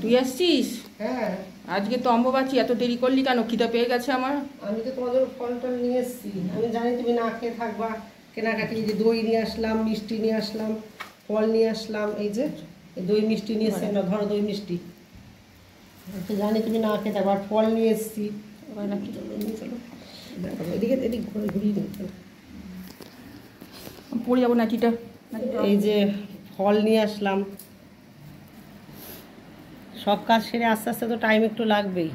তুই আসছিস? হ্যাঁ, আজকে তো অম্বুবাচী, এত দেরি করলি কেন? খিদে পেয়ে গেছে আমার। আমি তো তোমাদের ফল টল নিয়ে এসেছি। আমি জানি তুমি না খেয়ে থাকবা। কেনাকাটি যে দই নিয়ে আসলাম, মিষ্টি নিয়ে আসলাম, ফল নিয়ে আসলাম। এই যে দই মিষ্টি নিয়ে এসছি না, ধরো দই মিষ্টি। তো জানি তুমি না খেয়ে থাকবা। আর ফল নিয়ে এসেছি। চলো এদিকে এদিক ঘুরে ঘুরিয়ে নিয়ে চলো। পড়ে যাবো নাকিটা। এই যে ফল নিয়ে আসলাম। সব কাজ সেরে আস্তে আস্তে তো টাইম একটু লাগবেই।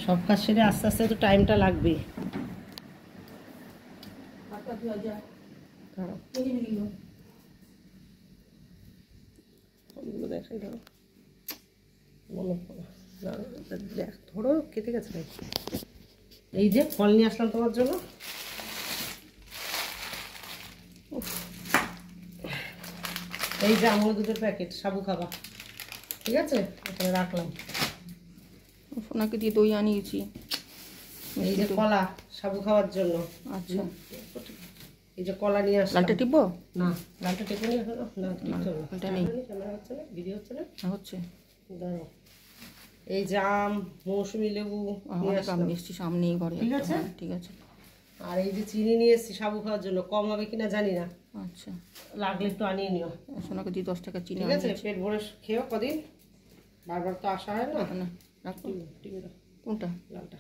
সব কাজ সেরে আস্তে আস্তে তো টাইমটা লাগবেই। দেখাই ধরো, ধরো কেটে গেছে নাকি। এই যে ফল নিয়ে আসলাম তোমার জন্য। এই যে আমুল দুধের প্যাকেট, সাবু খাবা। ঠিক আছে, এখানে রাখলাম। সোনাকে দিয়ে দই আনিয়েছি। এই যে কলা, সাবু খাওয়ার জন্য। আচ্ছা, এই যে কলা নিয়ে আসলাম। লালটা টিপবো না, লালটা টিপে নিয়ে হলো না, ওটা নেই। ক্যামেরা হচ্ছে না, ভিডিও হচ্ছে না, হচ্ছে। দাঁড়াও। এই যে আম, মৌসুমি লেবু নিয়ে অনেক আম আসলাম। মিষ্টি সামনেই ঘরে। ঠিক আছে, ঠিক আছে। আর এই যে চিনি নিয়ে এসেছি সাবু খাওয়ার জন্য। কম হবে কিনা জানি না, আচ্ছা, লাগলে একটু আনিয়ে নিও। সোনাকে দিয়ে 10 টাকা চিনি। ঠিক আছে, পেট ভরে খেয়েও কদিন, বারবার তো আসা হয় না। রাখো। টিপে দাও কোনটা? লালটা।